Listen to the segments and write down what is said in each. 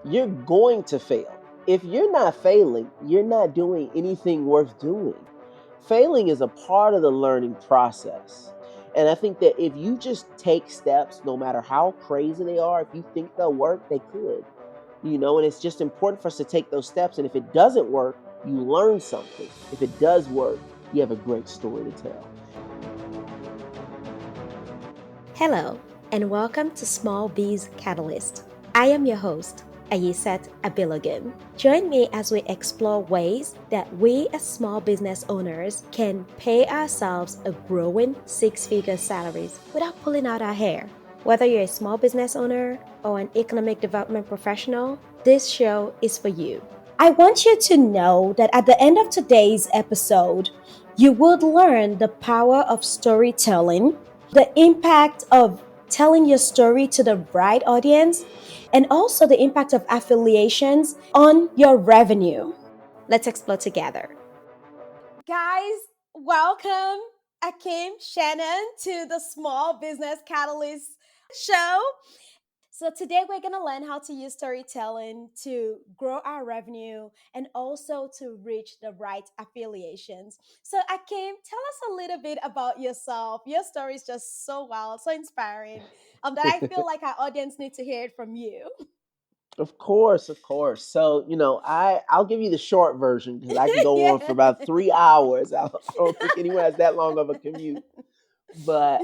you're going to fail. If you're not failing, you're not doing anything worth doing. Failing is a part of the learning process. And I think that if you just take steps, no matter how crazy they are, if you think they'll work, they could. And it's just important for us to take those steps. And if it doesn't work, you learn something. If it does work, you have a great story to tell. Hello, and welcome to Small Biz Catalyst. I am your host, Ayiset Abilogun. Join me as we explore ways that we as small business owners can pay ourselves a growing six-figure salaries without pulling out our hair. Whether you're a small business owner or an economic development professional, this show is for you. I want you to know that at the end of today's episode, you would learn the power of storytelling, the impact of telling your story to the right audience, and also the impact of affiliations on your revenue. Let's explore together. Guys, welcome Akeem Shannon to the Small Business Catalyst show. So today we're going to learn how to use storytelling to grow our revenue and also to reach the right affiliations. So Akeem, tell us a little bit about yourself. Your story is just so wild, so inspiring, that I feel like our audience needs to hear it from you. Of course, of course. So, I'll give you the short version because I can go on for Yeah. about 3 hours. I don't think anyone has that long of a commute. But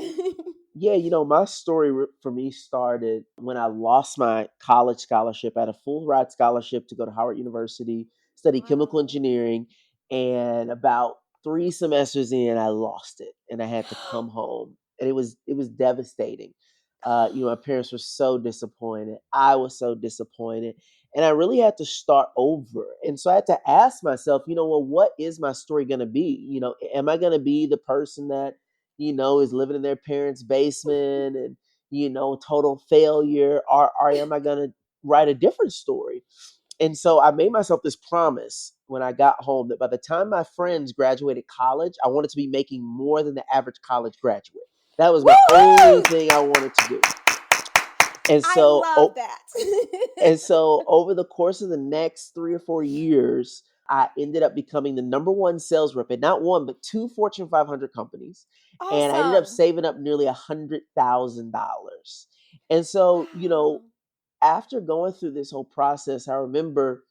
yeah, my story for me started when I lost my college scholarship. I had a full ride scholarship to go to Howard University, study chemical Wow. engineering, and about 3 semesters in, I lost it, and I had to come home, and it was devastating. My parents were so disappointed. I was so disappointed, and I really had to start over. And so I had to ask myself, well, what is my story going to be? Am I going to be the person that is living in their parents' basement and, total failure? Or am I going to write a different story? And so I made myself this promise when I got home that by the time my friends graduated college, I wanted to be making more than the average college graduate. That was my only Woohoo! thing I wanted to do. And I so, love oh, that. and so over the course of the next 3 or 4 years, I ended up becoming the number one sales rep at not one, but two Fortune 500 companies. And I ended up Awesome. saving up nearly $100,000. And so, Wow. after going through this whole process, I remember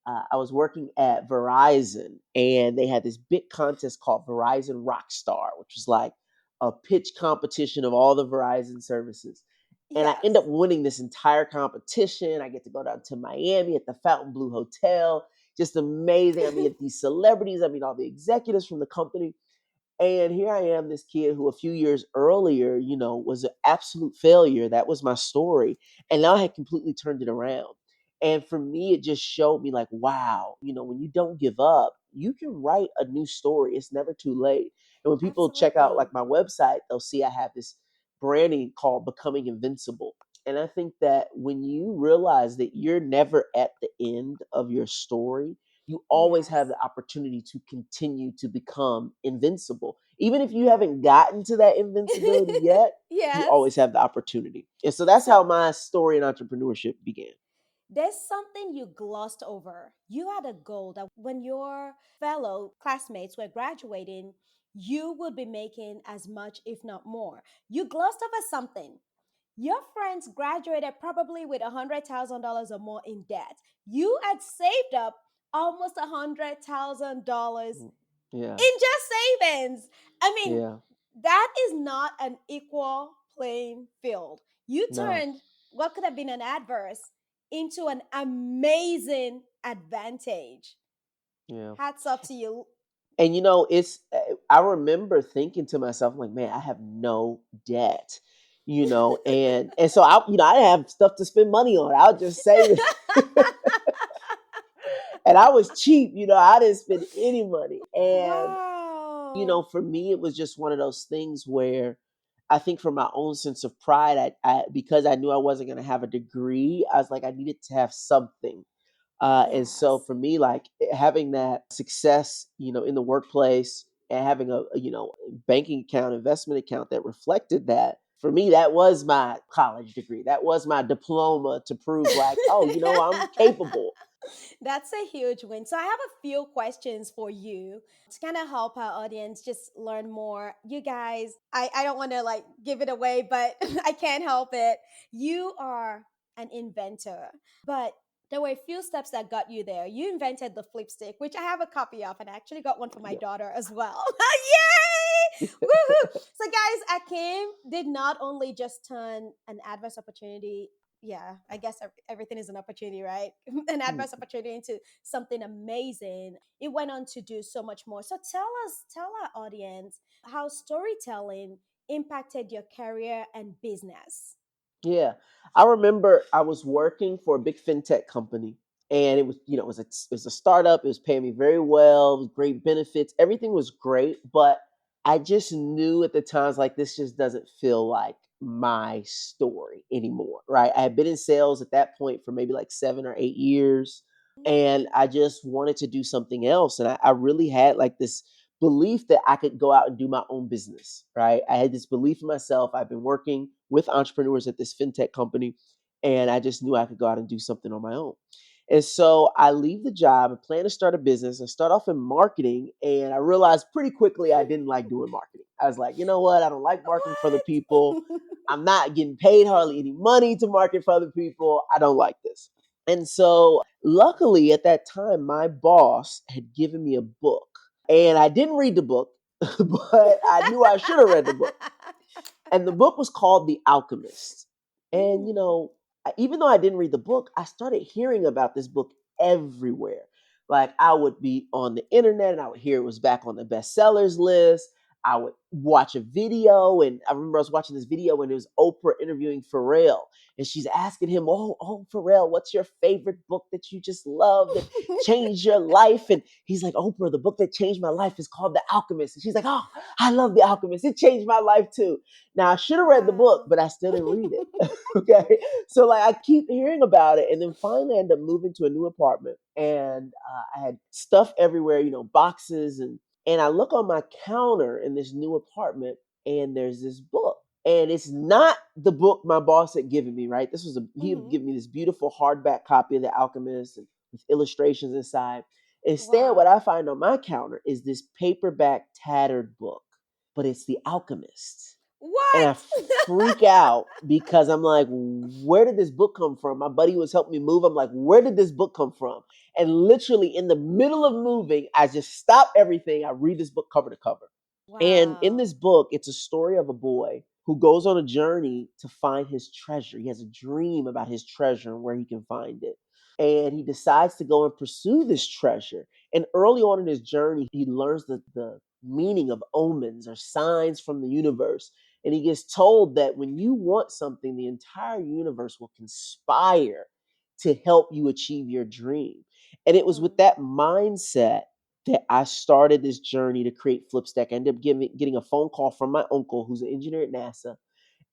I was working at Verizon and they had this big contest called Verizon Rockstar, which was like a pitch competition of all the Verizon services. And I end Yes. up winning this entire competition. I get to go down to Miami at the Fountain Blue Hotel. Just amazing. I meet these celebrities. I meet all the executives from the company. And here I am, this kid who a few years earlier, was an absolute failure. That was my story. And now I had completely turned it around. And for me, it just showed me like, wow, when you don't give up, you can write a new story. It's never too late. And when people check out Absolutely. like my website, they'll see I have this branding called Becoming Invincible. And I think that when you realize that you're never at the end of your story, you always have Yes. the opportunity to continue to become invincible. Even if you haven't gotten to that invincibility yet, you Yes. always have the opportunity. And so that's So how my story in entrepreneurship began. there's something you glossed over. You had a goal that when your fellow classmates were graduating, you would be making as much, if not more. You glossed over something. Your friends graduated probably with $100,000 or more in debt. You had saved up almost $100,000 Mm. Yeah, in just savings. I mean, yeah, that is not an equal playing field. You no, turned what could have been an adverse into an amazing advantage. yeah. Hats off to you. And I remember thinking to myself, like, man, I have no debt, and so I didn't have stuff to spend money on. I was just saving. And I was cheap, I didn't spend any money. And Wow. for me, it was just one of those things where I think for my own sense of pride, because I knew I wasn't going to have a degree, I was like, I needed to have something. And so Yes. for me, like having that success, in the workplace and having a banking account, investment account that reflected that, For me, that was my college degree. That was my diploma to prove, like, oh, I'm capable. That's a huge win. So I have a few questions for you to kind of help our audience just learn more. You guys, I don't want to like give it away, but I can't help it. You are an inventor, but there were a few steps that got you there. You invented the flip stick, which I have a copy of, and I actually got one for my Yeah. daughter as well. Yay! Woohoo! So, guys, Akim did not only just turn an adverse opportunity, yeah, I guess everything is an opportunity, right? An adverse opportunity into something amazing. It went on to do so much more. So tell our audience how storytelling impacted your career and business. Yeah. I remember I was working for a big fintech company, and it was a startup. It was paying me very well, it was great benefits. Everything was great, but I just knew at the times, like, this just doesn't feel like my story anymore, right? I had been in sales at that point for maybe like 7 or 8 years, and I just wanted to do something else. And I really had like this belief that I could go out and do my own business, right? I had this belief in myself. I've been working with entrepreneurs at this fintech company, and I just knew I could go out and do something on my own. And so I leave the job and plan to start a business. I start off in marketing, and I realized pretty quickly I didn't like doing marketing. I was like, you know what? I don't like marketing for the people. What? I'm not getting paid hardly any money to market for other people. I don't like this. And so, luckily, at that time, my boss had given me a book, and I didn't read the book, but I knew I should have read the book. And the book was called The Alchemist. And, Ooh. even though I didn't read the book, I started hearing about this book everywhere. Like, I would be on the internet and I would hear it was back on the bestsellers list. I would watch a video, and I remember I was watching this video when it was Oprah interviewing Pharrell, and she's asking him, "Oh, Pharrell, what's your favorite book that you just loved that changed your life?" And he's like, "Oprah, the book that changed my life is called The Alchemist." And she's like, "Oh, I love The Alchemist. It changed my life too." Now, I should have read the book, Wow. but I still didn't read it. Okay. So, like, I keep hearing about it. And then finally, I end up moving to a new apartment. And I had stuff everywhere, boxes. And I look on my counter in this new apartment, and there's this book. And it's not the book my boss had given me, right? He had Mhm. given me this beautiful hardback copy of The Alchemist, and with illustrations inside. Instead, what I Wow. find on my counter is this paperback tattered book, but it's The Alchemist. And What? I freak out because I'm like, where did this book come from? My buddy was helping me move. I'm like, where did this book come from? And literally in the middle of moving, I just stop everything. I read this book cover to cover. And in this Wow. book, it's a story of a boy who goes on a journey to find his treasure. He has a dream about his treasure and where he can find it. And he decides to go and pursue this treasure. And early on in his journey, he learns the meaning of omens or signs from the universe. And he gets told that when you want something, the entire universe will conspire to help you achieve your dream. And it was with Mm. that mindset that I started this journey to create Flipstack. I ended up getting a phone call from my uncle, who's an engineer at NASA,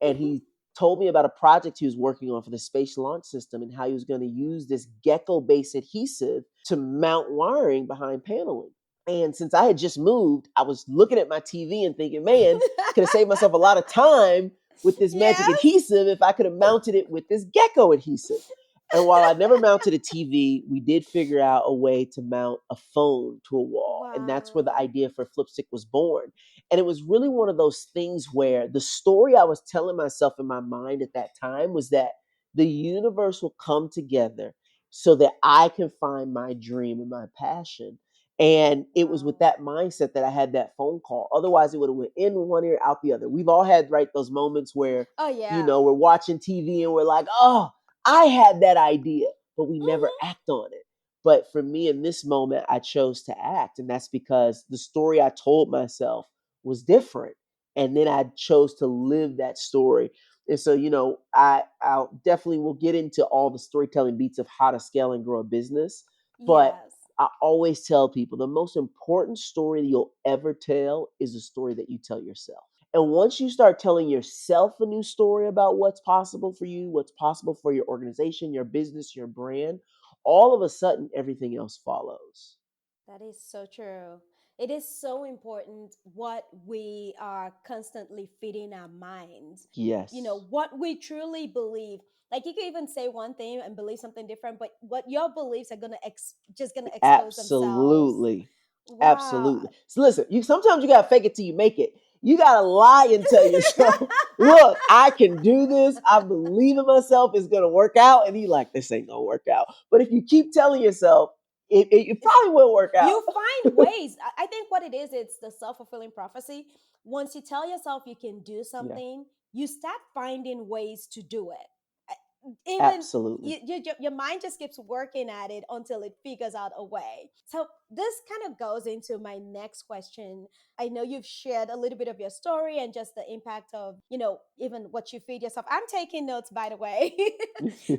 and he told me about a project he was working on for the space launch system and how he was going to use this gecko based adhesive to mount wiring behind paneling. And since I had just moved, I was looking at my TV and thinking, man, could have saved myself a lot of time with this magic Yes. adhesive if I could have mounted it with this gecko adhesive. And while I never mounted a TV, we did figure out a way to mount a phone to a wall. And that's where the Wow. idea for Flipstick was born. And it was really one of those things where the story I was telling myself in my mind at that time was that the universe will come together so that I can find my dream and my passion. And it was with Wow. that mindset that I had that phone call. Otherwise, it would have went in one ear, out the other. We've all had, right, those moments where, Oh yeah. we're watching TV and we're like, oh, I had that idea, but we never Mhm. act on it. But for me in this moment, I chose to act. And that's because the story I told myself was different. And then I chose to live that story. And so, I'll definitely will get into all the storytelling beats of how to scale and grow a business. But Yes. I always tell people the most important story that you'll ever tell is a story that you tell yourself. And once you start telling yourself a new story about what's possible for you, what's possible for your organization, your business, your brand, all of a sudden everything else follows. That is so true. It is so important what we are constantly feeding our minds. You know, Yes. what we truly believe. Like you can even say one thing and believe something different, but what your beliefs are gonna just gonna expose themselves. Absolutely. Wow. Absolutely. So listen, you sometimes you gotta fake it till you make it. You gotta lie and tell yourself, look, I can do this. I believe in myself. It's gonna work out. And you like, this ain't gonna work out. But if you keep telling yourself, it probably will work out. You find ways. I think what it is, it's the self-fulfilling prophecy. Once you tell yourself you can do Yeah, something, you start finding ways to do it. Even absolutely. your mind just keeps working at it until it figures out a way. So this kind of goes into my next question. I know you've shared a little bit of your story and just the impact of, even what you feed yourself. I'm taking notes, by the way.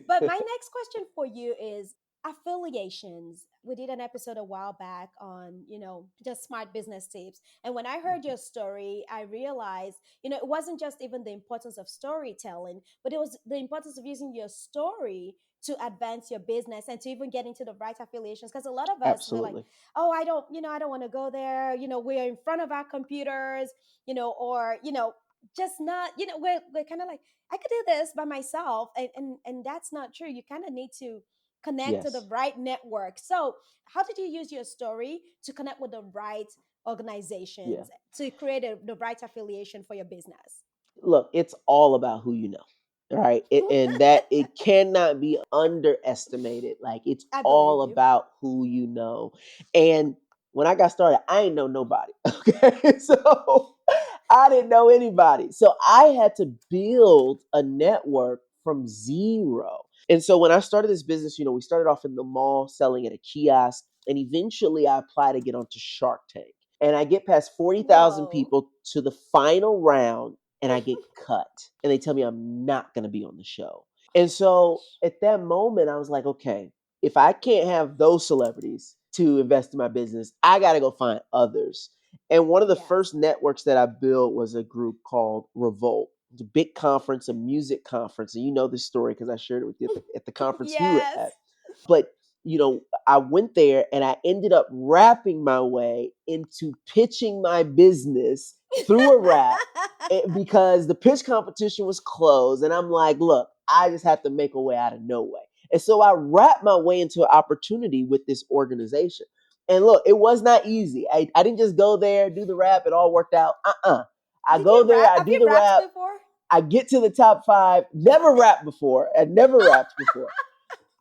But my next question for you is affiliations. We did an episode a while back on, just smart business tips. And when I heard your story, I realized, it wasn't just even the importance of storytelling, but it was the importance of using your story to advance your business and to even get into the right affiliations. Because a lot of us, we're like, Absolutely. oh, I don't want to go there. We're in front of our computers, or, just not, we're kind of like, I could do this by myself. And that's not true. You kind of need to connect to the Yes. right network. So, how did you use your story to connect with the right Yeah. organizations to create the right affiliation for your business? Look, it's all about who you know, right? And that it cannot be underestimated. Like it's I believe all you. about who you know. And when I got started, I ain't know nobody. Okay, so I didn't know anybody. So I had to build a network from zero. And so when I started this business, we started off in the mall selling at a kiosk, and eventually I applied to get onto Shark Tank. And I get past 40,000 Whoa. people to the final round, and I get cut. And they tell me I'm not going to be on the show. And so Gosh. at that moment, I was like, okay, if I can't have those celebrities to invest in my business, I got to go find others. And one of the Yes. first networks that I built was a group called Revolt. It's a big conference, a music conference. And you know this story because I shared it with you at the conference we were Yes. at. But, I went there and I ended up rapping my way into pitching my business through a rap because the pitch competition was closed. And I'm like, look, I just have to make a way out of no way. And so I rapped my way into an opportunity with this organization. And look, it was not easy. I didn't just go there, do the rap, it all worked out. I Did go you there, rap? I Have do you the rapped rap, before? I get to the top five, never rapped before, I never rapped before.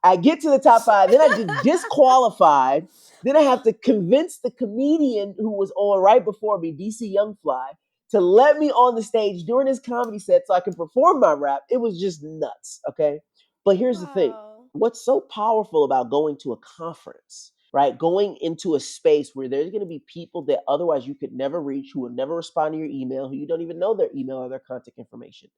I get to the top five, then I get disqualified. Then I have to convince the comedian who was on right before me, DC Youngfly, to let me on the stage during his comedy set so I can perform my rap. It was just nuts, okay? But here's the thing, Wow. what's so powerful about going to a conference, right? Going into a space where there's going to be people that otherwise you could never reach, who will never respond to your email, who you don't even know their email or their contact information.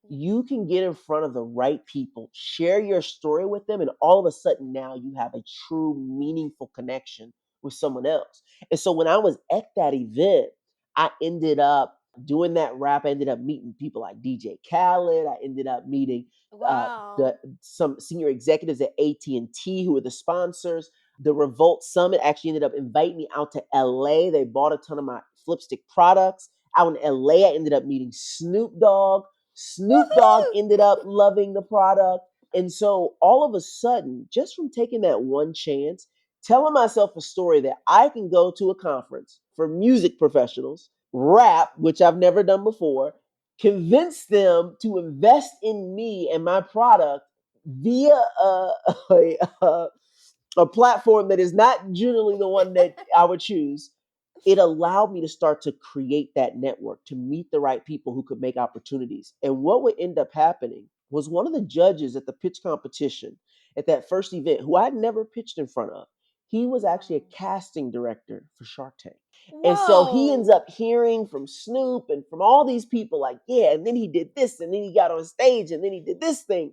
You can get in front of the right people, share your story with them, and all of a sudden now you have a true, meaningful connection with someone else. And so when I was at that event, I ended up doing that rap. I ended up meeting people like DJ Khaled. I ended up meeting the Wow. some senior executives at AT&T who were the sponsors. The Revolt Summit actually ended up inviting me out to LA. They bought a ton of my Flipstick products. Out in LA, I ended up meeting Snoop Dogg. Snoop Dogg Woohoo! ended up loving the product. And so all of a sudden, just from taking that one chance, telling myself a story that I can go to a conference for music professionals, rap, which I've never done before, convince them to invest in me and my product via a, a platform that is not generally the one that I would choose. It allowed me to start to create that network, to meet the right people who could make opportunities. And what would end up happening was one of the judges at the pitch competition at that first event, who I'd never pitched in front of, he was actually Wow. a casting director for Shark Tank. And so he ends Whoa. up hearing from Snoop and from all these people, like, yeah, and then he did this, and then he got on stage, and then he did this thing.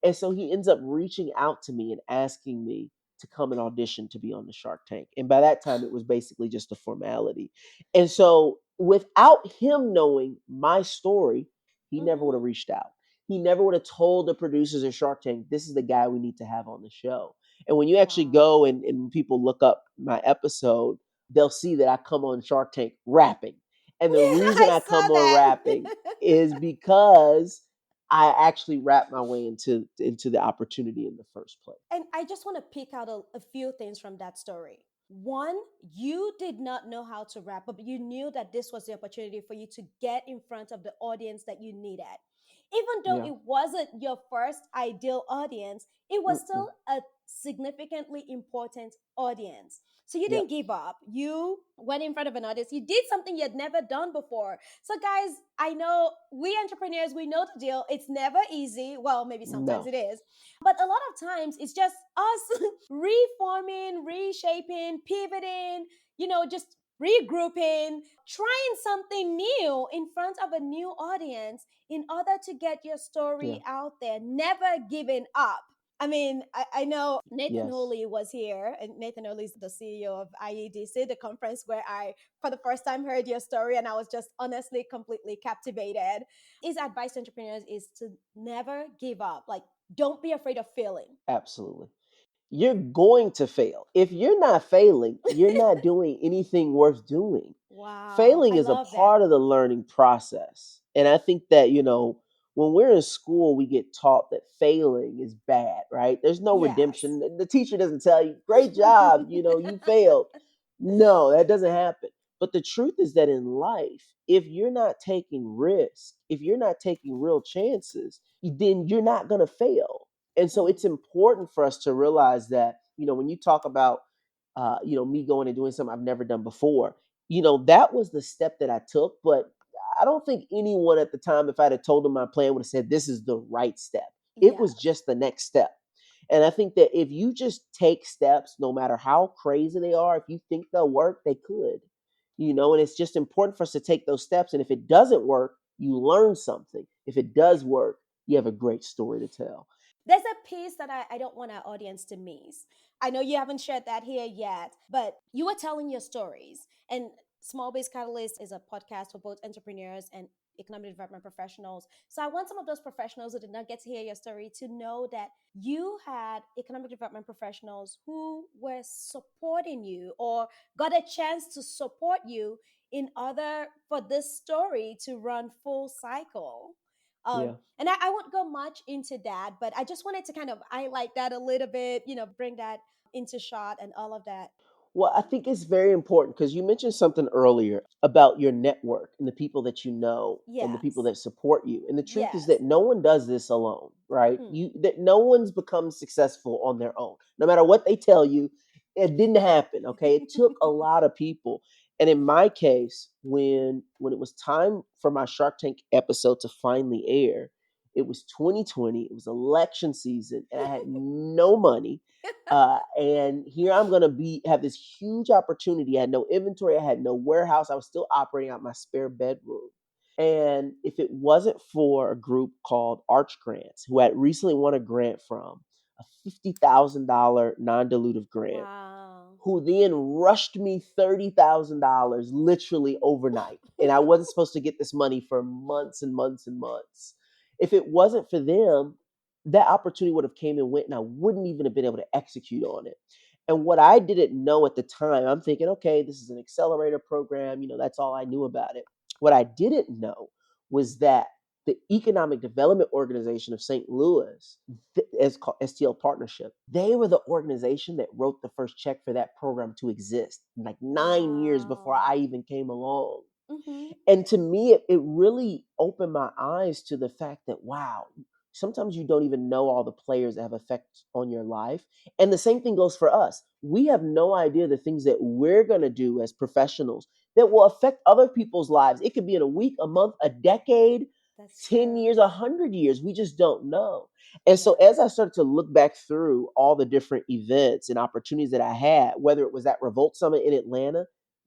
And so he ends up reaching out to me and asking me to come and audition to be on the Shark Tank. And by that time, it was basically just a formality. And so, without him knowing my story, he never would Mm-hmm. have reached out. He never would have told the producers of Shark Tank, this is the guy we need to have on the show. And when you actually Wow. go and people look up my episode, they'll see that I come on Shark Tank rapping. And the reason I I saw come on that. rapping is because I actually rap my way into the opportunity in the first place. And I just want to pick out a few things from that story. One, you did not know how to rap, but you knew that this was the opportunity for you to get in front of the audience that you needed. Even though Yeah. it wasn't your first ideal audience, it was Mm-mm. still a significantly important audience. So you Yep. didn't give up. You went in front of an audience. You did something you had never done before. So, guys, I know we entrepreneurs, we know the deal. It's never easy. Well, maybe sometimes No. it is. But a lot of times it's just us reforming, reshaping, pivoting, just regrouping, trying something new in front of a new audience in order to get your Yeah. story out there, never giving up. I mean, I know Nathan Yes. Hooley was here, and Nathan Hooley is the CEO of IEDC, the conference where I, for the first time, heard your story, and I was just honestly completely captivated. His advice to entrepreneurs is to never give up. Like, don't be afraid of failing. Absolutely. You're going to fail. If you're not failing, you're not doing anything worth doing. Wow, Failing I is a love that. part of the learning process. And I think that, when we're in school, we get taught that failing is bad, right? There's no Yes. redemption. The teacher doesn't tell you, great job, you failed. No, that doesn't happen. But the truth is that in life, if you're not taking risks, if you're not taking real chances, then you're not going to fail. And so Mm, it's important for us to realize that, when you talk about, me going and doing something I've never done before, that was the step that I took. But I don't think anyone at the time, if I'd have told them my plan, would have said this is the right step. It was yes. just the next step. And I think that if you just take steps, no matter how crazy they are, if you think they'll work, they could. And it's just important for us to take those steps. And if it doesn't work, you learn something. If it does work, you have a great story to tell. There's a piece that I don't want our audience to miss. I know you haven't shared that here yet, but you were telling your stories. And Small Biz Catalyst is a podcast for both entrepreneurs and economic development professionals. So I want some of those professionals who did not get to hear your story to know that you had economic development professionals who were supporting you or got a chance to support you in order for this story to run full cycle. Yeah. And I won't go much into that, but I just wanted to kind of highlight that a little bit, bring that into shot and all of that. Well, I think it's very important because you mentioned something earlier about your network and the people that you know and the people Yes. that support you. And the truth is Yes. that no one does this alone, right? Mm. That no one's become successful on their own. No matter what they tell you, it didn't happen, okay? It took a lot of people. And in my case, when it was time for my Shark Tank episode to finally air, it was 2020, it was election season, and I had no money, and here I'm gonna have this huge opportunity. I had no inventory, I had no warehouse, I was still operating out my spare bedroom. And if it wasn't for a group called Arch Grants, who had recently won a grant from a $50,000 non-dilutive grant, Wow. who then rushed me $30,000 literally overnight. And I wasn't supposed to get this money for months and months and months. If it wasn't for them, that opportunity would have came and went and I wouldn't even have been able to execute on it. And what I didn't know at the time, I'm thinking, okay, this is an accelerator program, that's all I knew about it. What I didn't know was that the Economic Development Organization of St. Louis, as called STL Partnership, they were the organization that wrote the first check for that program to exist, like 9 years before Wow. I even came along. Mm-hmm. And to me, it really opened my eyes to the fact that, wow, sometimes you don't even know all the players that have effect on your life. And the same thing goes for us. We have no idea the things that we're going to do as professionals that will affect other people's lives. It could be in a week, a month, a decade, That's 10 true. years, 100 years. We just don't know. And so as Yes. I started to look back through all the different events and opportunities that I had, whether it was that Revolt Summit in Atlanta,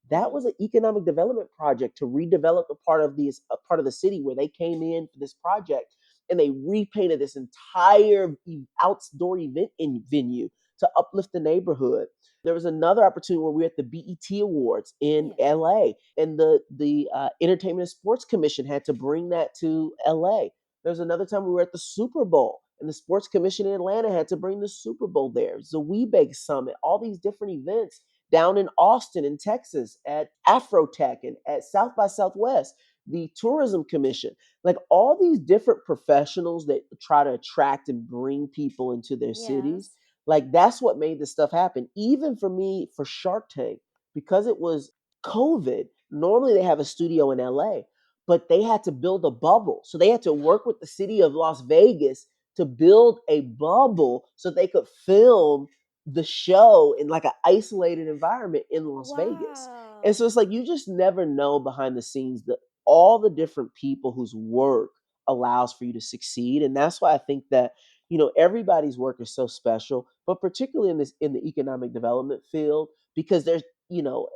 that Mm-hmm. was an economic development project to redevelop a part of the city where they came in for this project and they repainted this entire outdoor event venue to uplift the neighborhood. There was another opportunity where we were at the BET Awards in Yeah. LA, and the Entertainment and Sports Commission had to bring that to LA. There was another time we were at the Super Bowl, and the Sports Commission in Atlanta had to bring the Super Bowl there. Zweebeg Summit, all these different events down in Austin in Texas at Afrotech and at South by Southwest, the Tourism Commission, like all these different professionals that try to attract and bring people into their cities. Yes. Like that's what made this stuff happen. Even for me, for Shark Tank, because it was COVID, normally they have a studio in LA, but they had to build a bubble. So they had to work with the city of Las Vegas to build a bubble so they could film the show in like an isolated environment in Las Vegas. And Wow. so it's like you just never know behind the scenes that all the different people whose work allows for you to succeed. And that's why I think that, everybody's work is so special, but particularly in the economic development field, because there's,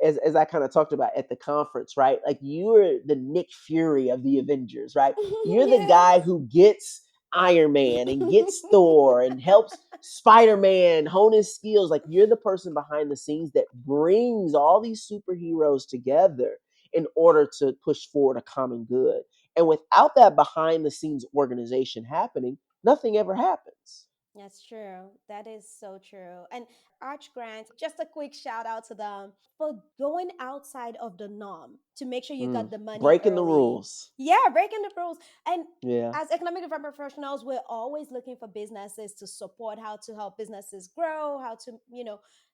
as I kind of talked about at the conference, right? Like you're the Nick Fury of the Avengers, right? You're the guy Yes. who gets Iron Man and gets Thor and helps Spider-Man hone his skills. Like you're the person behind the scenes that brings all these superheroes together in order to push forward a common good. And without that behind the scenes organization happening, nothing ever happens. That's true. That is so true. And Arch Grant, just a quick shout out to them for going outside of the norm to make sure you got the money Breaking the early. rules. Yeah, breaking the rules. And Yeah. as economic development professionals, we're always looking for businesses to support how to help businesses grow, how to,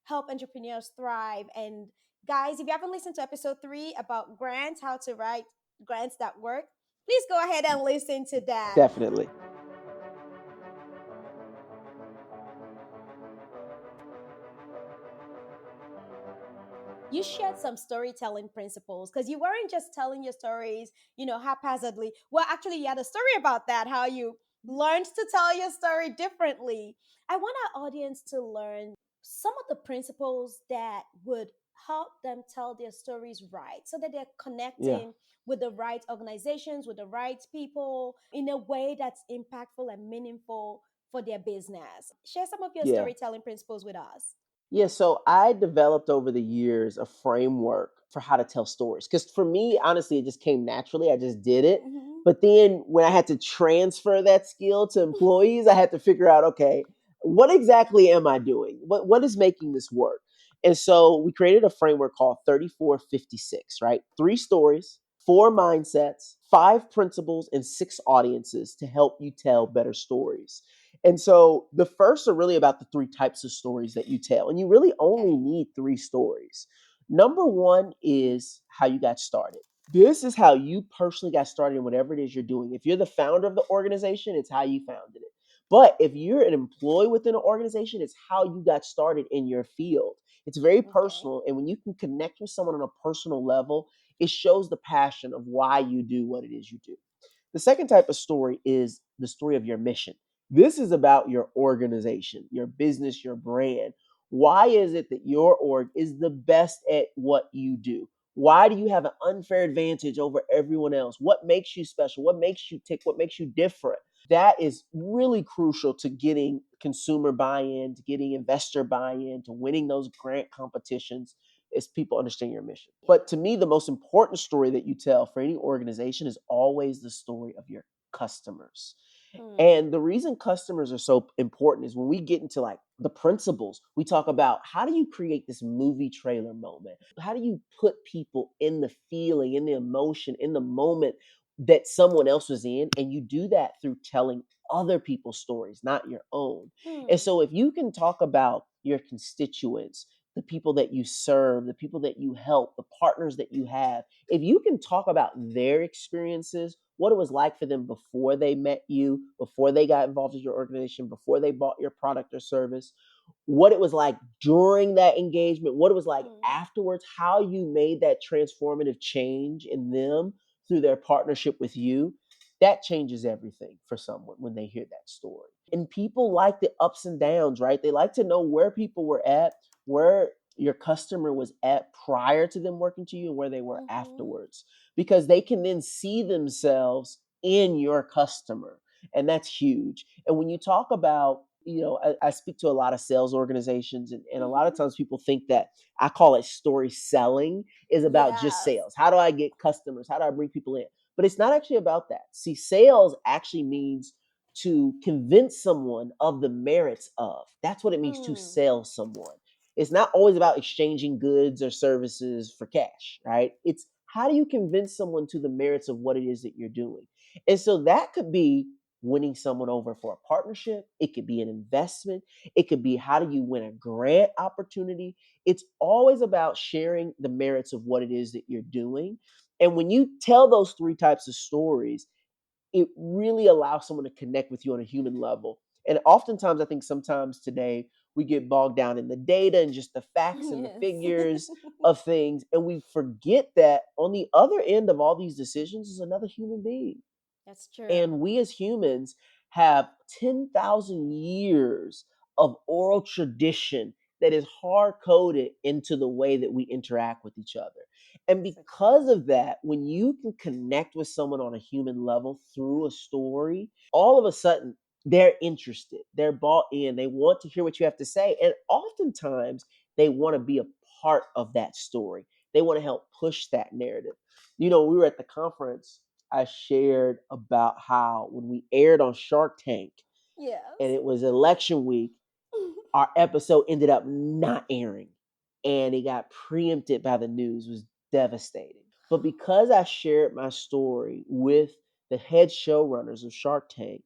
help entrepreneurs thrive. And guys, if you haven't listened to episode 3 about grants, how to write grants that work, please go ahead and listen to that. Definitely. You shared some storytelling principles because you weren't just telling your stories, haphazardly. Well, actually, you had a story about that, how you learned to tell your story differently. I want our audience to learn some of the principles that would help them tell their stories right so that they're Yeah. connecting with the right organizations, with the right people in a way that's impactful and meaningful for their business. Share some of your Yeah. storytelling principles with us. Yeah, so I developed over the years a framework for how to tell stories. Because for me, honestly, it just came naturally. I just did it. Mhm. But then when I had to transfer that skill to employees, I had to figure out, okay, what exactly am I doing? What is making this work? And so we created a framework called 3456, right? 3 stories, 4 mindsets, 5 principles, and 6 audiences to help you tell better stories. And so the first are really about the 3 types of stories that you tell. And you really only Okay. need 3 stories. Number one is how you got started. This is how you personally got started in whatever it is you're doing. If you're the founder of the organization, it's how you founded it. But if you're an employee within an organization, it's how you got started in your field. It's very Okay. personal. And when you can connect with someone on a personal level, it shows the passion of why you do what it is you do. The second type of story is the story of your mission. This is about your organization, your business, your brand. Why is it that your org is the best at what you do? Why do you have an unfair advantage over everyone else? What makes you special? What makes you tick? What makes you different? That is really crucial to getting consumer buy-in, to getting investor buy-in, to winning those grant competitions is people understand your mission. But to me, the most important story that you tell for any organization is always the story of your customers. Hmm. And the reason customers are so important is when we get into like the principles, we talk about how do you create this movie trailer moment? How do you put people in the feeling, in the emotion, in the moment that someone else was in? And you do that through telling other people's stories, not your own. And Hmm. so if you can talk about your constituents, the people that you serve, the people that you help, the partners that you have, if you can talk about their experiences, what it was like for them before they met you, before they got involved with your organization, before they bought your product or service, what it was like during that engagement, what it was like Hmm. afterwards, how you made that transformative change in them through their partnership with you, that changes everything for someone when they hear that story. And people like the ups and downs, right? They like to know where people were at, where your customer was at prior to them working to you and where they were Mm-hmm. afterwards, because they can then see themselves in your customer. And that's huge. And when you talk about, I speak to a lot of sales organizations, and a lot of Mm-hmm. times people think that I call it story selling is about just Yes. sales. How do I get customers? How do I bring people in? But it's not actually about that. See, sales actually means to convince someone of the merits of. That's what it means to Hmm. sell someone. It's not always about exchanging goods or services for cash, right? It's how do you convince someone to the merits of what it is that you're doing? And so that could be winning someone over for a partnership. It could be an investment. It could be how do you win a grant opportunity. It's always about sharing the merits of what it is that you're doing. And when you tell those three types of stories, it really allows someone to connect with you on a human level. And oftentimes, I think sometimes today we get bogged down in the data and just the facts and the Yes. figures of things. And we forget that on the other end of all these decisions is another human being. That's true. And we as humans have 10,000 years of oral tradition that is hard coded into the way that we interact with each other. And So true. because of that, when you can connect with someone on a human level through a story, all of a sudden they're interested, they're bought in, they want to hear what you have to say. And oftentimes they want to be a part of that story, they want to help push that narrative. We were at the conference. I shared about how when we aired on Shark Tank and Yes. it was election week, our episode ended up not airing and it got preempted by the news. It was devastating. But because I shared my story with the head showrunners of Shark Tank,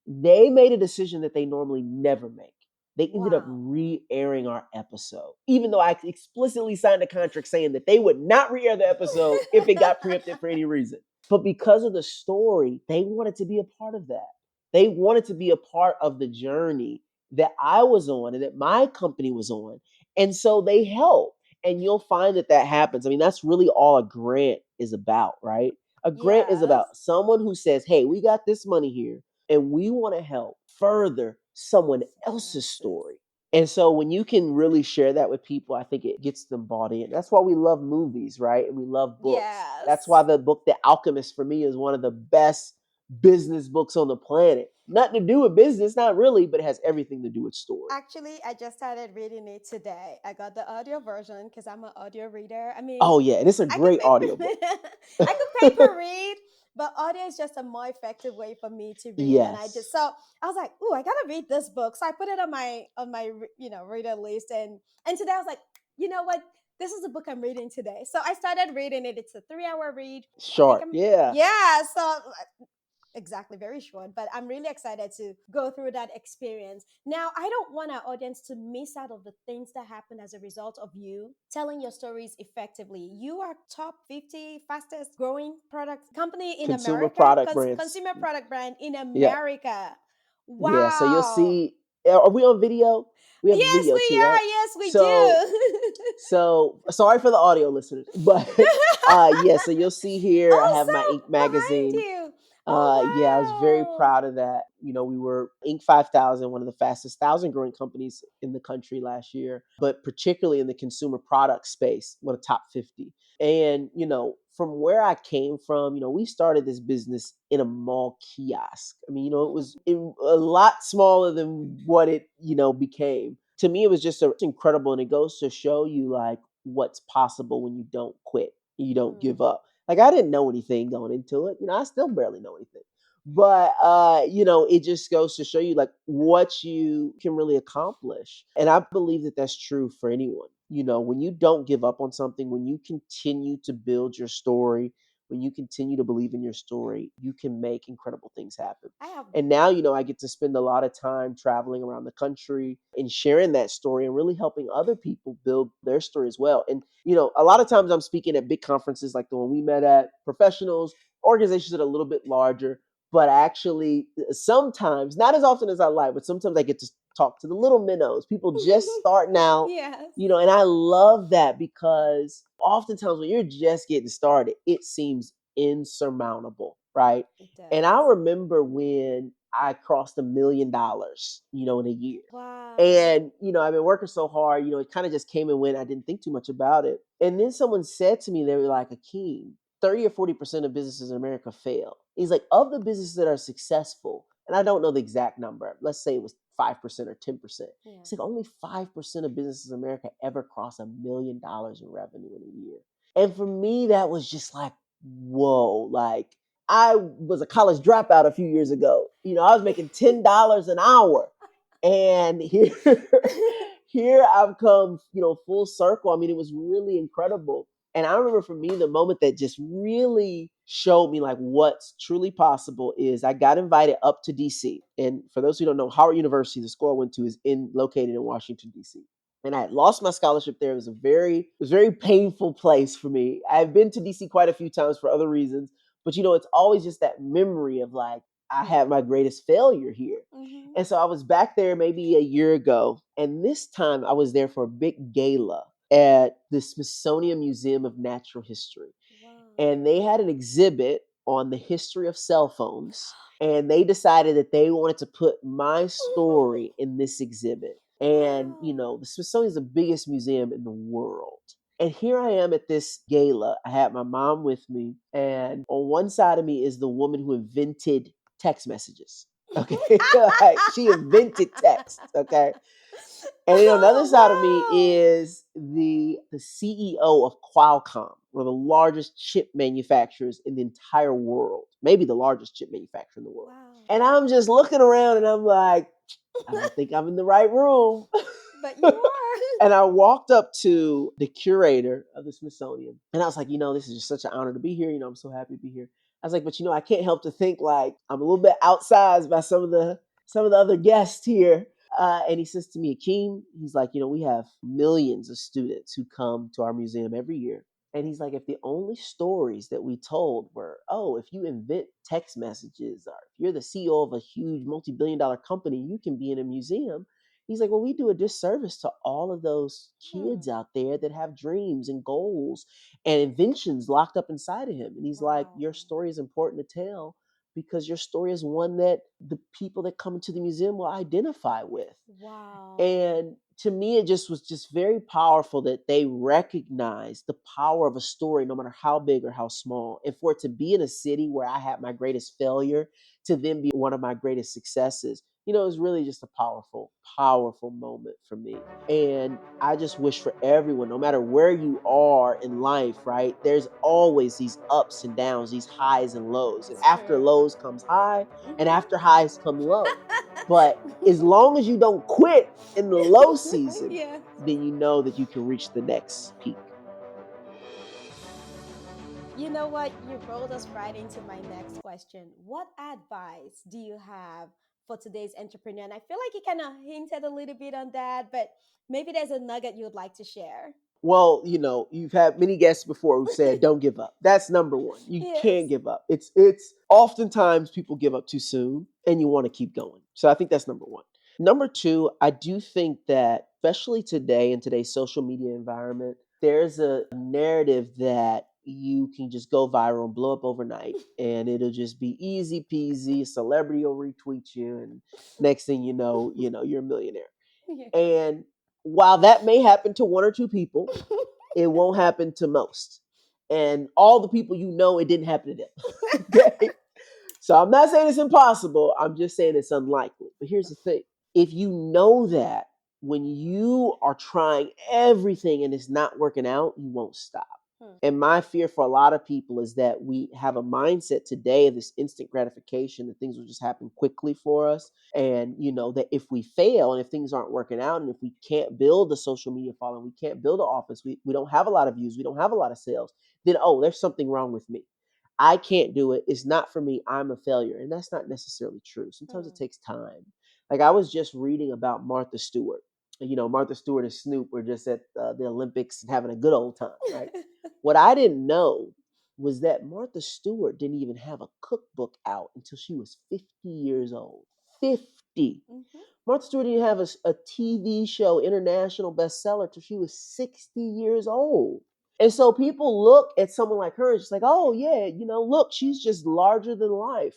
they made a decision that they normally never make. They ended up Wow. re-airing our episode, even though I explicitly signed a contract saying that they would not re-air the episode if it got preempted for any reason. But because of the story, they wanted to be a part of that. They wanted to be a part of the journey that I was on and that my company was on. And so they help. And you'll find that that happens. I mean, that's really all a grant is about, right? A grant is Yes. about someone who says, hey, we got this money here and we want to help further someone Someone else's else's. story. And so when you can really share that with people, I think it gets them bought in. That's why we love movies, right? And we love books. That's Yes. why the book The Alchemist for me is one of the best business books on the planet. Nothing to do with business, not really, but it has everything to do with story. Actually, I just started reading it today. I got the audio version because I'm an audio reader. I mean, Oh yeah, and it's a I could great audiobook. paper, I could paper read, but audio is just a more effective way for me to read. And I just Yes. so I was like, oh, I gotta read this book. So I put it on my reader list, and today I was like, you know what? This is the book I'm reading today. So I started reading it. It's a 3 hour read. I think Short. I'm Yeah. yeah. So exactly, very short, but I'm really excited to go through that experience. Now, I don't want our audience to miss out of the things that happen as a result of you telling your stories effectively. You are top 50 fastest growing product company in Consumer America, product brands. consumer product brand in Yeah. America. Yeah. So you'll Wow. see. Are we on video? We have Yes, video we too, right? are. Yes, we So do. sorry for the audio listeners, but yeah, so you'll see here I have my Ink Also, behind magazine. you. Yeah, I was very Oh, proud of that. We were Inc. 5000, one of the fastest 1,000 growing companies in the country last year, but particularly in the consumer product space, one of top 50. And, from where I came from, we started this business in a mall kiosk. I mean, it was a lot smaller than what it, became. To me, it was just incredible. And it goes to show you like what's possible when you don't quit, you don't wow. give up. Like I didn't know anything going into it. I still barely know anything. But it just goes to show you like what you can really accomplish. And I believe that that's true for anyone. When you don't give up on something, when you continue to build your story, when you continue to believe in your story, you can make incredible things happen. I have And now, I get to spend a lot of time traveling around the country and sharing that story and really helping other people build their story as well. And, a lot of times I'm speaking at big conferences like the one we met at, professionals, organizations that are a little bit larger, but actually sometimes, not as often as I like, but sometimes I get to talk to the little minnows, people just starting out, yes, and I love that because oftentimes when you're just getting started, it seems insurmountable, right? it And I does. remember when I crossed $1 million, in a year. Wow. And, I've been working so hard, it kind of just came and went. I didn't think too much about it. And then someone said to me, they were like, Akeem, 30 or 40% of businesses in America fail. He's like, of the businesses that are successful, and I don't know the exact number, let's say it was 5% or 10%. Yeah. He's like, only 5% of businesses in America ever cross $1 million in revenue in a year. And for me, that was just like, whoa, like I was a college dropout a few years ago. I was making $10 an hour. And here, here I've come, full circle. I mean, it was really incredible. And I remember for me, the moment that just really showed me like what's truly possible is I got invited up to DC. And for those who don't know, Howard University, the school I went to, is in located in Washington, DC. And I had lost my scholarship there. It was a very painful place for me. I've been to DC quite a few times for other reasons, but it's always just that memory of like I Yeah. had my greatest failure here. Mm-hmm. And so I was back there maybe a year ago, and this time I was there for a big gala at the Smithsonian Museum of Natural History. Wow. And they had an exhibit on the history of cell phones, and they decided that they wanted to put my story in this exhibit. And Wow. the Smithsonian is the biggest museum in the world. And here I am at this gala. I had my mom with me, and on one side of me is the woman who invented text messages. Okay, like she invented text. Okay, and then on the other side of me Oh, is the CEO of Qualcomm, one of the largest chip manufacturers in the entire world, maybe the largest chip manufacturer in the world. wow. And I'm just looking around and I'm like, I don't think I'm in the right room. But you are. And I walked up to the curator of the Smithsonian and I was like, this is just such an honor to be here. I'm so happy to be here. I was like, but I can't help to think like I'm a little bit outsized by some of the other guests here. And he says to me, Akeem, he's like, we have millions of students who come to our museum every year. And he's like, if the only stories that we told were, oh, if you invent text messages or if you're the CEO of a huge multi-billion-dollar company, you can be in a museum. He's like, well, we do a disservice to all of those kids Hmm. out there that have dreams and goals and inventions locked up inside of him. And he's like, Wow. your story is important to tell because your story is one that the people that come into the museum will identify with. Wow. And to me, it just was just very powerful that they recognize the power of a story, no matter how big or how small. And for it to be in a city where I had my greatest failure to then be one of my greatest successes, it was really just a powerful, powerful moment for me. And I just wish for everyone, no matter where you are in life, right? There's always these ups and downs, these highs and lows. And It's after true. lows comes high, and Mhm. after highs come low. But as long as you don't quit in the low season, Yeah. then you know that you can reach the next peak. You know what? You brought us right into my next question. What advice do you have for today's entrepreneur? And I feel like you kind of hinted a little bit on that, but maybe there's a nugget you would like to share. Well, you've had many guests before who've said, "Don't give up." That's number one. You can't Yes. give up. It's oftentimes people give up too soon, and you want to keep going. So I think that's number one. Number two, I do think that especially today in today's social media environment, there's a narrative that you can just go viral and blow up overnight, and it'll just be easy peasy. A celebrity will retweet you, and next thing you're a millionaire. Yeah. And while that may happen to one or two people, it won't happen to most. And all the people it didn't happen to them. Okay. So I'm not saying it's impossible. I'm just saying it's unlikely. But here's the thing, if you know that when you are trying everything and it's not working out, you won't stop. Hmm. And my fear for a lot of people is that we have a mindset today of this instant gratification that things will just happen quickly for us. And, that if we fail and if things aren't working out and if we can't build a social media following, we can't build an office, we don't have a lot of views, we don't have a lot of sales, then, oh, there's something wrong with me. I can't do it. It's not for me. I'm a failure. And that's not necessarily true. Sometimes it Hmm. takes time. Like I was just reading about Martha Stewart. Martha Stewart and Snoop were just at the Olympics and having a good old time, right? What I didn't know was that Martha Stewart didn't even have a cookbook out until she was 50 years old. 50. Mhm. Martha Stewart didn't have a TV show, international bestseller, till she was 60 years old. And so people look at someone like her and just like, oh, yeah, look, she's just larger than life.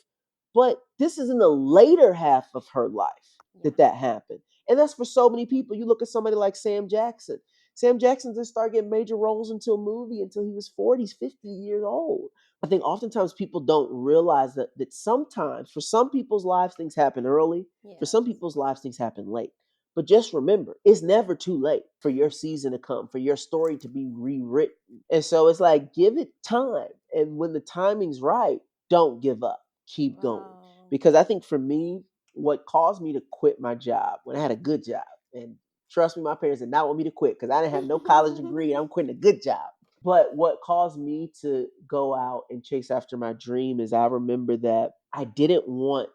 But this is in the later half of her life Yeah. that happened. And that's for so many people. You look at somebody like Sam Jackson. Sam Jackson didn't start getting major roles until he was 40s, 50 years old. I think oftentimes people don't realize that sometimes for some people's lives things happen early, for some Yes. people's lives things happen late. But just remember, it's never too late for your season to come, for your story to be rewritten. And so it's like, give it time. And when the timing's right, don't give up. Keep going. Wow. Because I think for me, what caused me to quit my job when I had a good job, and Trust me, my parents did not want me to quit because I didn't have no college degree and I'm quitting a good job. But what caused me to go out and chase after my dream is I remember that I didn't want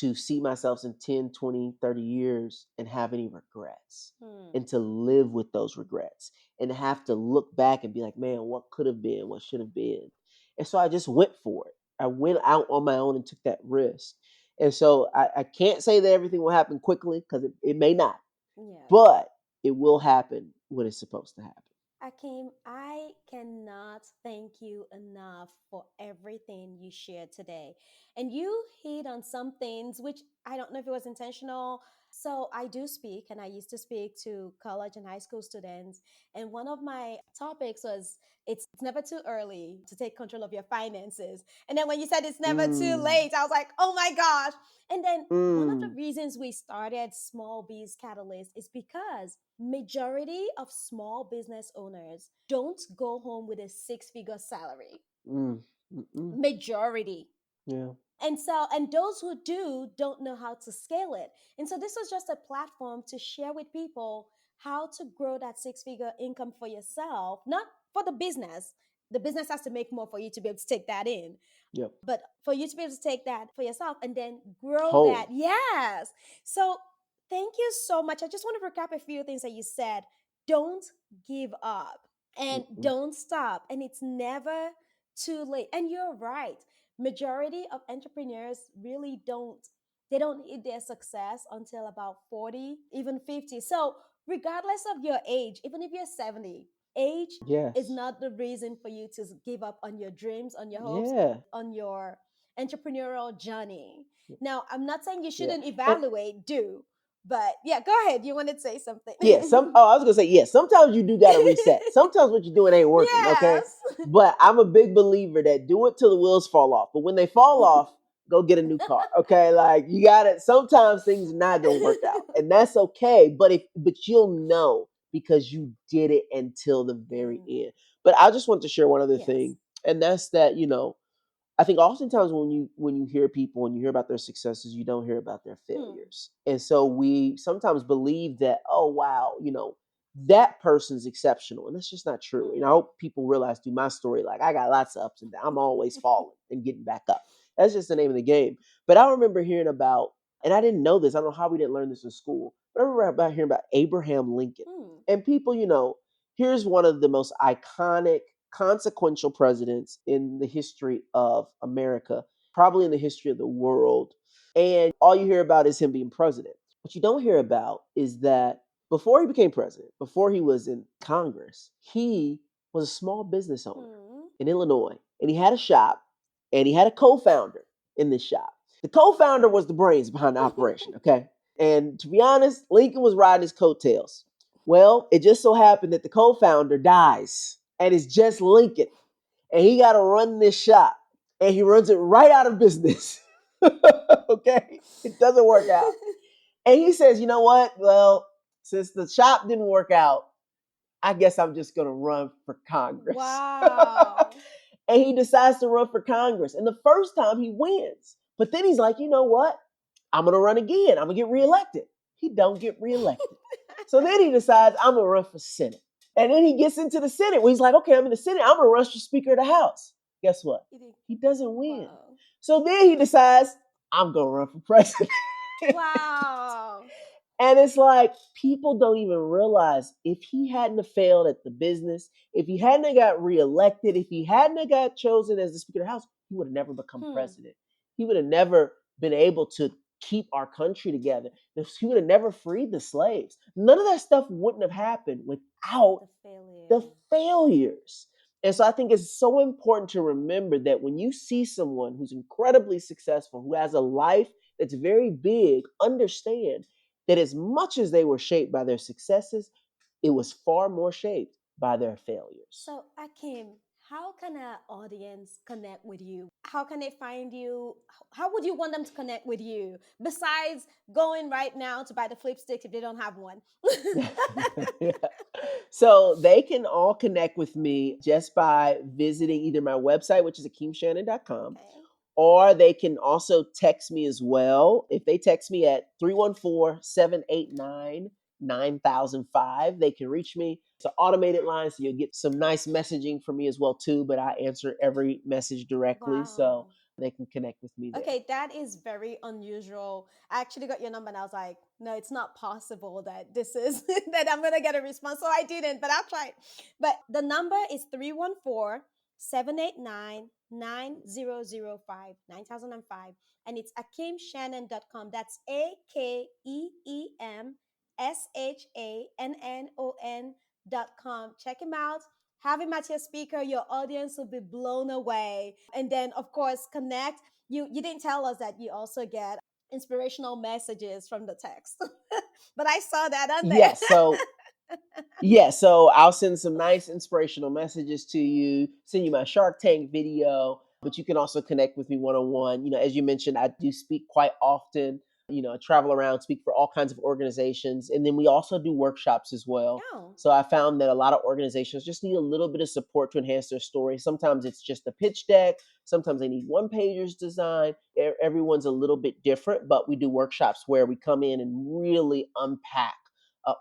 to see myself in 10, 20, 30 years and have any regrets and to live with those regrets and have to look back and be like, man, what could have been, what should have been. And so I just went for it. I went out on my own and took that risk. And so I can't say that everything will happen quickly because it may not, Yes. but it will happen when it's supposed to happen. Akeem, I cannot thank you enough for everything you shared today. And you hit on some things which I don't know if it was intentional. So I do speak, and I used to speak to college and high school students. And one of my topics was it's never too early to take control of your finances. And then when you said it's never too Mm, late, I was like, oh my gosh. And then one of the mm, reasons we started Small Biz Catalyst is because majority of small business owners don't go home with a six-figure salary. mm, mm. Majority. Yeah. And those who do don't know how to scale it. And so this was just a platform to share with people how to grow that six-figure income for yourself, not for the business. The business has to make more for you to be able to take that in, Yep. but for you to be able to take that for yourself and then grow that. Whole. Yes. So thank you so much. I just want to recap a few things that you said. Don't give up and Mm-mm. don't stop. And it's never too late. And you're right. Majority of entrepreneurs really don't hit their success until about 40, even 50. So regardless of your age, even if you're 70, age is Yes. not the reason for you to give up on your dreams, on your hopes, Yeah. on your entrepreneurial journey. Now, I'm not saying you Yeah. shouldn't And evaluate, do, but yeah, go ahead. You wanted to say something. yeah, I was gonna say, yeah, sometimes you do gotta reset. Sometimes what you're doing ain't working, okay? Yes. But I'm a big believer that do it till the wheels fall off. But when they fall off, go get a new car. Okay. Like you gotta sometimes things are not gonna work out. And that's okay. But you'll know because you did it until the very Mm, end. But I just want to share one other yes. thing, and that's that, I think oftentimes when you hear people and you hear about their successes, you don't hear about their Mm, failures. And so we sometimes believe that, oh wow, that person's exceptional. And that's just not true. And I mm. hope people realize through my story, like I got lots of ups and downs. I'm always falling and getting back up. That's just the name of the game. But I remember hearing about, and I didn't know this, I don't know how we didn't learn this in school, but I remember about hearing about Abraham Lincoln. Mm, And people, here's one of the most iconic consequential presidents in the history of America, probably in the history of the world. And all you hear about is him being president. What you don't hear about is that before he became president, before he was in Congress, he was a small business owner mm. in Illinois. And he had a shop and he had a co founder in this shop. The co founder was the brains behind the operation, okay? And to be honest, Lincoln was riding his coattails. Well, it just so happened that the co founder dies and it's just Lincoln. And he got to run this shop. And he runs it right out of business. Okay? It doesn't work out. And he says, you know what? Well, since the shop didn't work out, I guess I'm just going to run for Congress. Wow. And he decides to run for Congress. And the first time he wins. But then he's like, you know what? I'm going to run again. I'm going to get reelected. He don't get reelected. So then he decides, I'm going to run for Senate. And then he gets into the Senate where he's like, okay, I'm in the Senate. I'm going to run for Speaker of the House. Guess what? He doesn't win. Wow. So then he decides, I'm going to run for president. Wow. And it's like people don't even realize if he hadn't have failed at the business, if he hadn't have got reelected, if he hadn't have got chosen as the Speaker of the House, he would have never become Hmm. president. He would have never been able to keep our country together. He would have never freed the slaves. None of that stuff wouldn't have happened without The the failure. failures. And so I think it's so important to remember that when you see someone who's incredibly successful, who has a life that's very big, understand that as much as they were shaped by their successes, it was far more shaped by their failures. So, Akim, how can our audience connect with you? How can they find you? How would you want them to connect with you besides going right now to buy the flip stick if they don't have one? Yeah. So they can all connect with me just by visiting either my website, which is akeemshannon.com, Okay. or they can also text me as well. If they text me at 314-789 9005. They can reach me. It's an automated line, so you'll get some nice messaging from me as well too. But I answer every message directly, so Wow. they can connect with me there. Okay, that is very unusual. I actually got your number and I was like, no, it's not possible that this is that I'm gonna get a response. So I didn't, but I'll try it. But the number is 314-789-9005, 9005. And it's akeemshannon.com. That's AKEEMSHANNON.com. Check him out. Have him at your speaker. Your audience will be blown away. And then, of course, connect. You didn't tell us that you also get inspirational messages from the text, but I saw that on there. Yes, so so I'll send some nice inspirational messages to you, send you my Shark Tank video, but you can also connect with me one on one. As you mentioned, I do speak quite often. I travel around, speak for all kinds of organizations, and then we also do workshops as well. Oh, So I found that a lot of organizations just need a little bit of support to enhance their story. Sometimes it's just a pitch deck, sometimes they need one pagers design. Everyone's a little bit different, but we do workshops where we come in and really unpack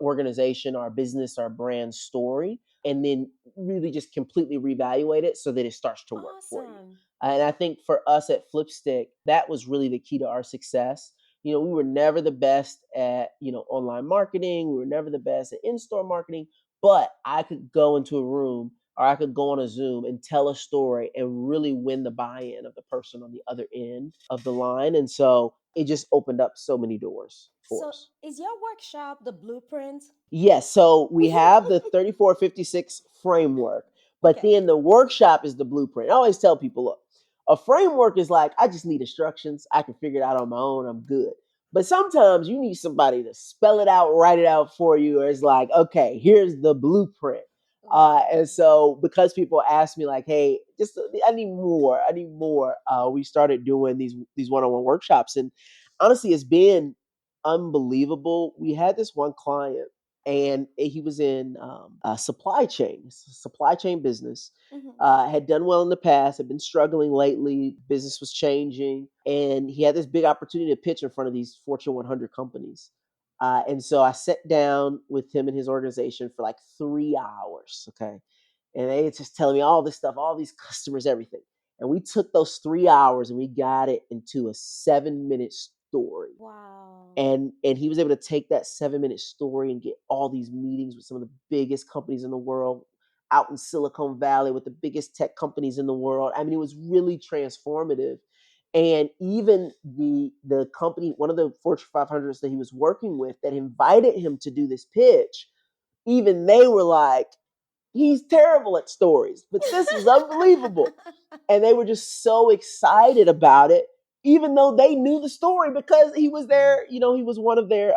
organization, our business, our brand story, and then really just completely reevaluate it so that it starts to work for you. awesome. And I think for us at Flipstick, that was really the key to our success. We were never the best at, online marketing. We were never the best at in-store marketing, but I could go into a room or I could go on a Zoom and tell a story and really win the buy-in of the person on the other end of the line. And so it just opened up so many doors for So, us. is your workshop the blueprint? Yes, so we have the 3456 framework, but Okay. then the workshop is the blueprint. I always tell people, look, a framework is like, I just need instructions. I can figure it out on my own. I'm good. But sometimes you need somebody to spell it out, write it out for you. Or it's like, okay, here's the blueprint. And Ooh. so because people ask me like, hey, just I need more, I need more. We started doing these one-on-one workshops, and honestly, it's been unbelievable. We had this one client and he was in supply chain business. Mhm. Had done well in the past, had been struggling lately. Business was changing, and he had this big opportunity to pitch in front of these Fortune 100 companies. And so I sat down with him and his organization for like 3 hours. Okay, and they just telling me all this stuff, all these customers, everything. And we took those 3 hours and we got it into a 7-minute story, Wow. and he was able to take that 7-minute story and get all these meetings with some of the biggest companies in the world out in Silicon Valley with the biggest tech companies in the world. I mean, it was really transformative. And even the company, one of the Fortune 500s that he was working with that invited him to do this pitch, even they were like, he's terrible at stories, but this is unbelievable. And they were just so excited about it, even though they knew the story because he was there. He was one of their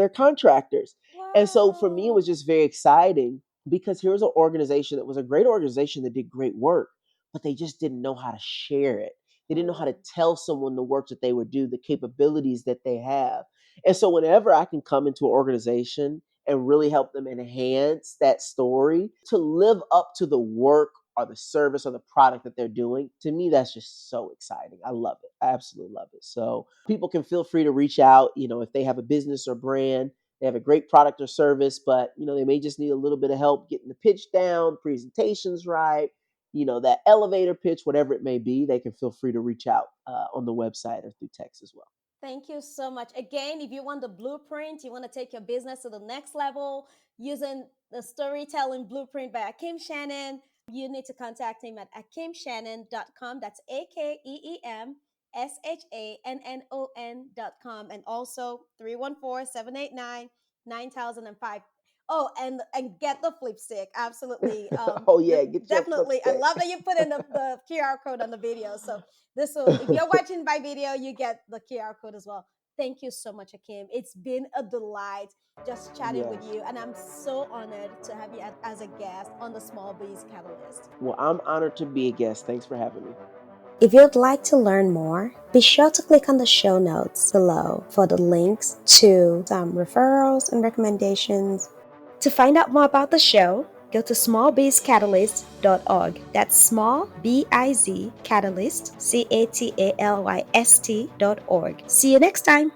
contractors. And so for me, it was Wow. just very exciting because here's an organization that was a great organization that did great work, but they just didn't know how to share it. They didn't know how to Oh. tell someone the work that they would do, the capabilities that they have. And so whenever I can come into an organization and really help them enhance that story to live up to the work or the service or the product that they're doing, to me, that's just so exciting. I love it. I absolutely love it. So people can feel free to reach out, if they have a business or brand, they have a great product or service, but, they may just need a little bit of help getting the pitch down, presentations right, that elevator pitch, whatever it may be, they can feel free to reach out on the website or through text as well. Thank you so much. Again, if you want the blueprint, you want to take your business to the next level using the storytelling blueprint by Akeem Shannon, you need to contact him at akeemshannon.com. That's AKEEMSHANNON.com. And also 314-789-9005. Oh, and get the flip stick. Absolutely. Oh, yeah, get your flip Definitely. I stick. love that you put in the QR code on the video. So this will, if you're watching by video, you get the QR code as well. Thank you so much, Akeem. It's been a delight just chatting with Yes. you, and I'm so honored to have you as a guest on the Small Biz Catalyst. Well, I'm honored to be a guest. Thanks for having me. If you'd like to learn more, be sure to click on the show notes below for the links to some referrals and recommendations. To find out more about the show, go to smallbizcatalyst.org. That's small B-I-Z catalyst CATALYST.org. See you next time.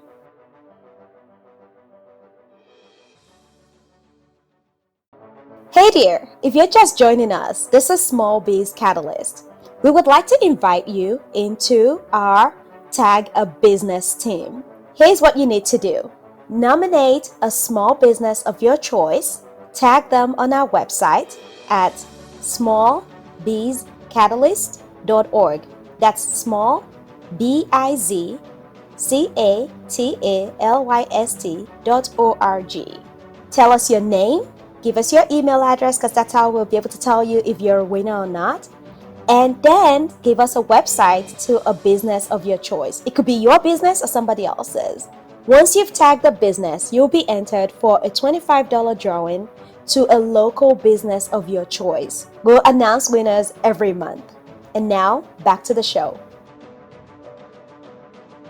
Hey there! If you're just joining us, this is Small Biz Catalyst. We would like to invite you into our Tag a Business team. Here's what you need to do. Nominate a small business of your choice, tag them on our website at smallbizcatalyst.org. That's small, BIZCATALYST.org. Tell us your name, give us your email address because that's how we'll be able to tell you if you're a winner or not. And then give us a website to a business of your choice. It could be your business or somebody else's. Once you've tagged the business, you'll be entered for a $25 drawing to a local business of your choice. We'll announce winners every month. And now, back to the show.